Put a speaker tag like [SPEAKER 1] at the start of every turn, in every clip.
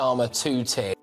[SPEAKER 1] Starmer two-tier.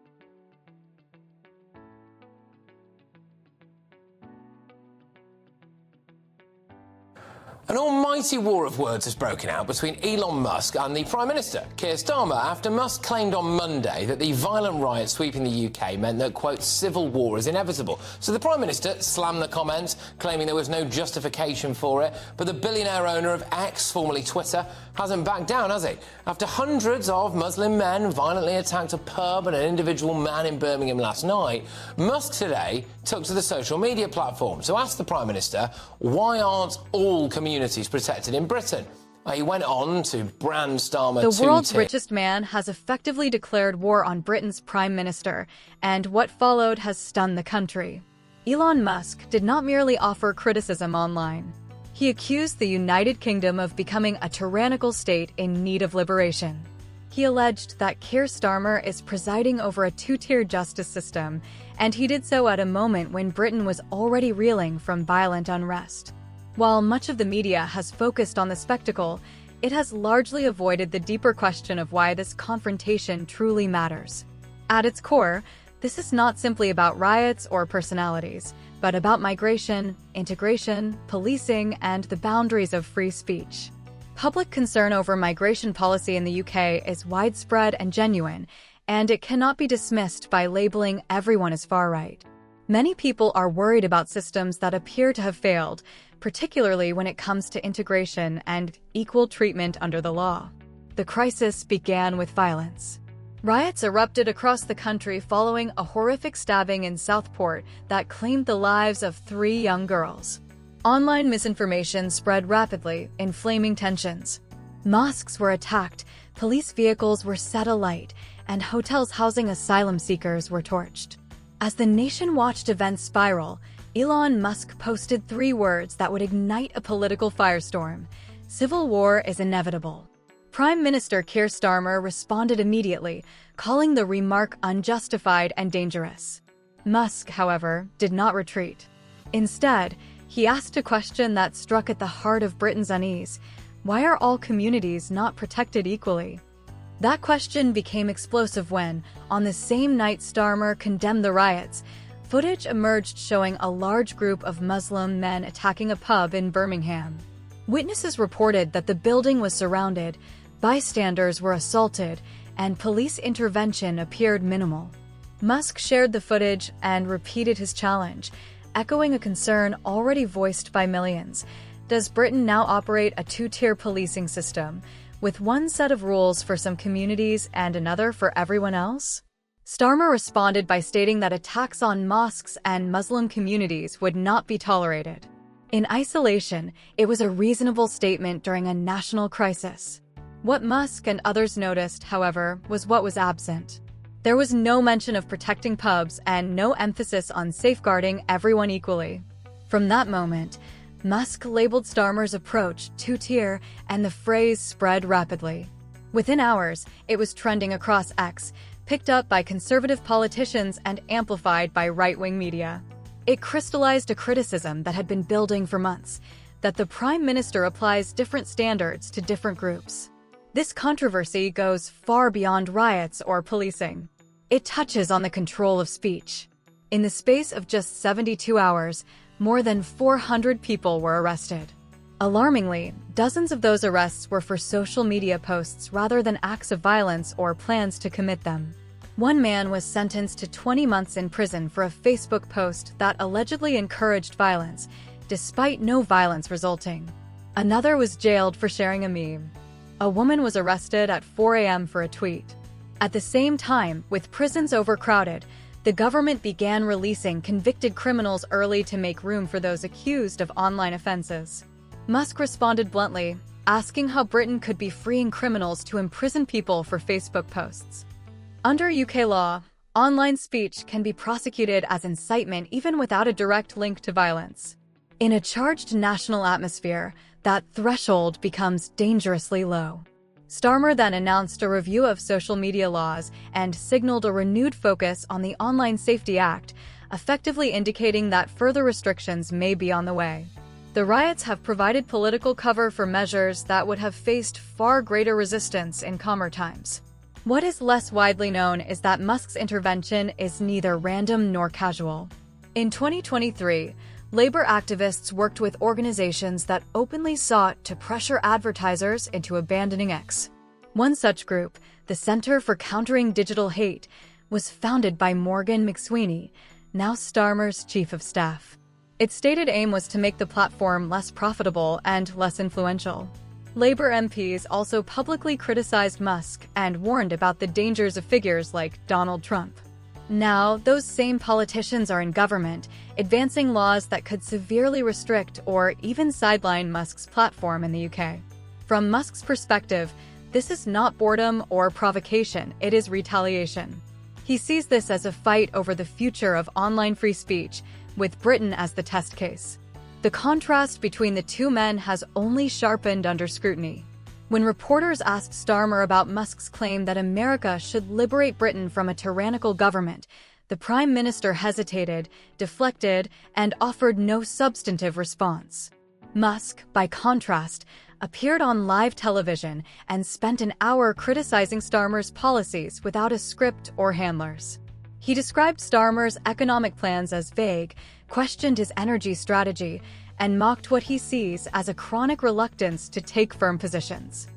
[SPEAKER 1] An almighty war of words has broken out between Elon Musk and the Prime Minister, Keir Starmer, after Musk claimed on Monday that the violent riots sweeping the UK meant that, quote, civil war is inevitable. So the Prime Minister slammed the comments, claiming there was no justification for it. But the billionaire owner of X, formerly Twitter, hasn't backed down, has he? After hundreds of Muslim men violently attacked a pub and an individual man in Birmingham last night, Musk today took to the social media platform to ask the Prime Minister, why aren't all communities protected in Britain? He went on to brand Starmer
[SPEAKER 2] The world's richest man has effectively declared war on Britain's Prime Minister, and what followed has stunned the country. Elon Musk did not merely offer criticism online. He accused the United Kingdom of becoming a tyrannical state in need of liberation. He alleged that Keir Starmer is presiding over a two-tier justice system, and he did so at a moment when Britain was already reeling from violent unrest. While much of the media has focused on the spectacle, it has largely avoided the deeper question of why this confrontation truly matters. At its core, this is not simply about riots or personalities, but about migration, integration, policing, and the boundaries of free speech. Public concern over migration policy in the UK is widespread and genuine, and it cannot be dismissed by labeling everyone as far-right. Many people are worried about systems that appear to have failed, particularly when it comes to integration and equal treatment under the law. The crisis began with violence. Riots erupted across the country following a horrific stabbing in Southport that claimed the lives of 3 young girls. Online misinformation spread rapidly, inflaming tensions. Mosques were attacked, police vehicles were set alight, and hotels housing asylum seekers were torched. As the nation watched events spiral, Elon Musk posted 3 words that would ignite a political firestorm: civil war is inevitable. Prime Minister Keir Starmer responded immediately, calling the remark unjustified and dangerous. Musk, however, did not retreat. Instead, he asked a question that struck at the heart of Britain's unease: why are all communities not protected equally? That question became explosive when, on the same night Starmer condemned the riots, footage emerged showing a large group of Muslim men attacking a pub in Birmingham. Witnesses reported that the building was surrounded, bystanders were assaulted, and police intervention appeared minimal. Musk shared the footage and repeated his challenge, echoing a concern already voiced by millions. Does Britain now operate a two-tier policing system, with one set of rules for some communities and another for everyone else? Starmer responded by stating that attacks on mosques and Muslim communities would not be tolerated. In isolation, it was a reasonable statement during a national crisis. What Musk and others noticed, however, was what was absent. There was no mention of protecting pubs and no emphasis on safeguarding everyone equally. From that moment, Musk labeled Starmer's approach two-tier, and the phrase spread rapidly. Within hours, it was trending across X, picked up by conservative politicians and amplified by right-wing media. It crystallized a criticism that had been building for months, that the Prime Minister applies different standards to different groups. This controversy goes far beyond riots or policing. It touches on the control of speech. In the space of just 72 hours, more than 400 people were arrested. Alarmingly, dozens of those arrests were for social media posts rather than acts of violence or plans to commit them. One man was sentenced to 20 months in prison for a Facebook post that allegedly encouraged violence, despite no violence resulting. Another was jailed for sharing a meme. A woman was arrested at 4 a.m. for a tweet. At the same time, with prisons overcrowded, the government began releasing convicted criminals early to make room for those accused of online offenses. Musk responded bluntly, asking how Britain could be freeing criminals to imprison people for Facebook posts. Under UK law, online speech can be prosecuted as incitement even without a direct link to violence. In a charged national atmosphere, that threshold becomes dangerously low. Starmer then announced a review of social media laws and signaled a renewed focus on the Online Safety Act, effectively indicating that further restrictions may be on the way. The riots have provided political cover for measures that would have faced far greater resistance in calmer times. What is less widely known is that Musk's intervention is neither random nor casual. In 2023, labor activists worked with organizations that openly sought to pressure advertisers into abandoning X. One such group, the Center for Countering Digital Hate, was founded by Morgan McSweeney, now Starmer's chief of staff. Its stated aim was to make the platform less profitable and less influential. Labor MPs also publicly criticized Musk and warned about the dangers of figures like Donald Trump. Now, those same politicians are in government, advancing laws that could severely restrict or even sideline Musk's platform in the UK. From Musk's perspective, this is not boredom or provocation, it is retaliation. He sees this as a fight over the future of online free speech, with Britain as the test case. The contrast between the two men has only sharpened under scrutiny. When reporters asked Starmer about Musk's claim that America should liberate Britain from a tyrannical government, the Prime Minister hesitated, deflected, and offered no substantive response. Musk, by contrast, appeared on live television and spent an hour criticizing Starmer's policies without a script or handlers. He described Starmer's economic plans as vague, questioned his energy strategy, and mocked what he sees as a chronic reluctance to take firm positions.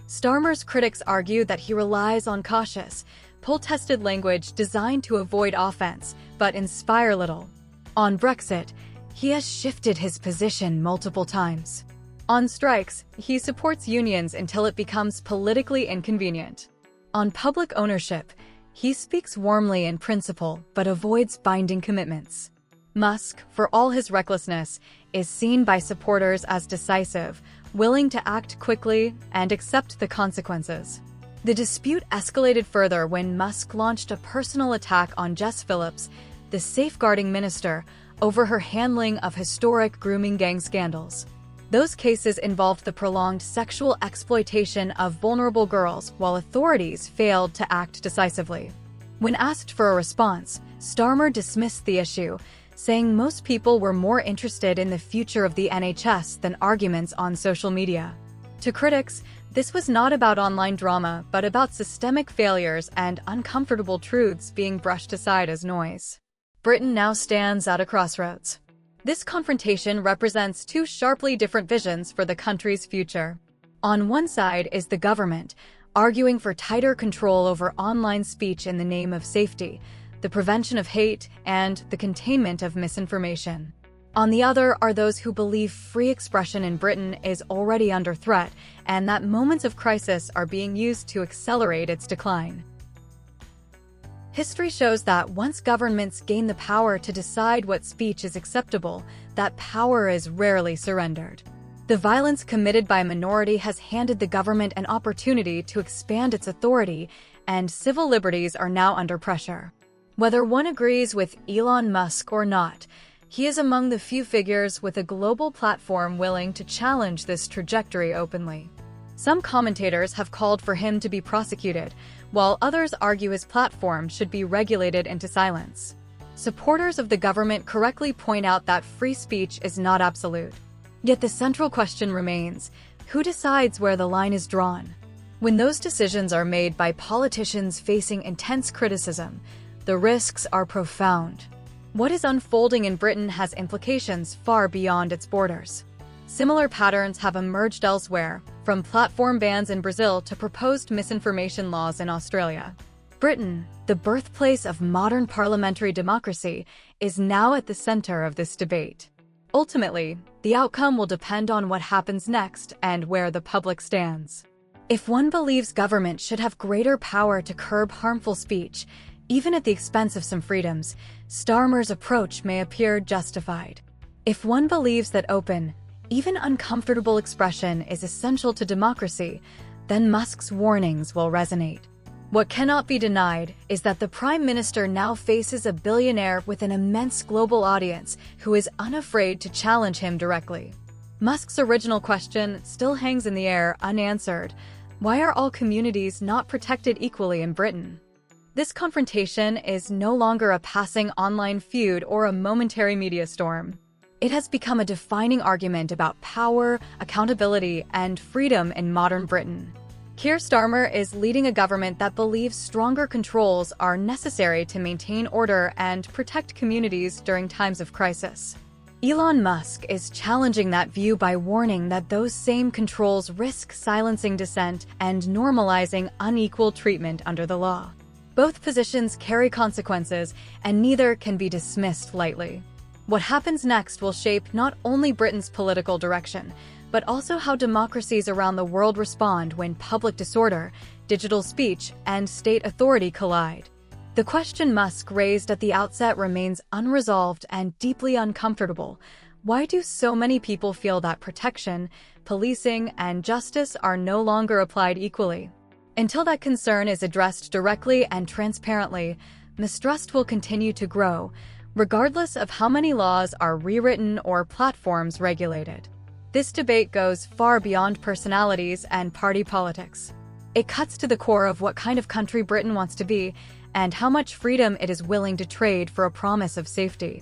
[SPEAKER 2] Starmer's critics argue that he relies on cautious, pull-tested language designed to avoid offense, but inspire little. On Brexit, he has shifted his position multiple times. On strikes, he supports unions until it becomes politically inconvenient. On public ownership, he speaks warmly in principle but avoids binding commitments. Musk, for all his recklessness, is seen by supporters as decisive, willing to act quickly and accept the consequences. The dispute escalated further when Musk launched a personal attack on Jess Phillips, the safeguarding minister, over her handling of historic grooming gang scandals. Those cases involved the prolonged sexual exploitation of vulnerable girls while authorities failed to act decisively. When asked for a response, Starmer dismissed the issue, saying most people were more interested in the future of the NHS than arguments on social media. To critics, this was not about online drama, but about systemic failures and uncomfortable truths being brushed aside as noise. Britain now stands at a crossroads. This confrontation represents two sharply different visions for the country's future. On one side is the government, arguing for tighter control over online speech in the name of safety, the prevention of hate, and the containment of misinformation. On the other are those who believe free expression in Britain is already under threat, and that moments of crisis are being used to accelerate its decline. History shows that once governments gain the power to decide what speech is acceptable, that power is rarely surrendered. The violence committed by a minority has handed the government an opportunity to expand its authority, and civil liberties are now under pressure. Whether one agrees with Elon Musk or not, he is among the few figures with a global platform willing to challenge this trajectory openly. Some commentators have called for him to be prosecuted, while others argue his platform should be regulated into silence. Supporters of the government correctly point out that free speech is not absolute. Yet the central question remains, who decides where the line is drawn? When those decisions are made by politicians facing intense criticism, the risks are profound. What is unfolding in Britain has implications far beyond its borders. Similar patterns have emerged elsewhere, from platform bans in Brazil to proposed misinformation laws in Australia. Britain, the birthplace of modern parliamentary democracy, is now at the center of this debate. Ultimately, the outcome will depend on what happens next and where the public stands. If one believes government should have greater power to curb harmful speech, even at the expense of some freedoms, Starmer's approach may appear justified. If one believes that open, even uncomfortable expression is essential to democracy, then Musk's warnings will resonate. What cannot be denied is that the Prime Minister now faces a billionaire with an immense global audience who is unafraid to challenge him directly. Musk's original question still hangs in the air unanswered. Why are all communities not protected equally in Britain? This confrontation is no longer a passing online feud or a momentary media storm. It has become a defining argument about power, accountability, and freedom in modern Britain. Keir Starmer is leading a government that believes stronger controls are necessary to maintain order and protect communities during times of crisis. Elon Musk is challenging that view by warning that those same controls risk silencing dissent and normalizing unequal treatment under the law. Both positions carry consequences, and neither can be dismissed lightly. What happens next will shape not only Britain's political direction, but also how democracies around the world respond when public disorder, digital speech, and state authority collide. The question Musk raised at the outset remains unresolved and deeply uncomfortable. Why do so many people feel that protection, policing, and justice are no longer applied equally? Until that concern is addressed directly and transparently, mistrust will continue to grow, regardless of how many laws are rewritten or platforms regulated. This debate goes far beyond personalities and party politics. It cuts to the core of what kind of country Britain wants to be and how much freedom it is willing to trade for a promise of safety.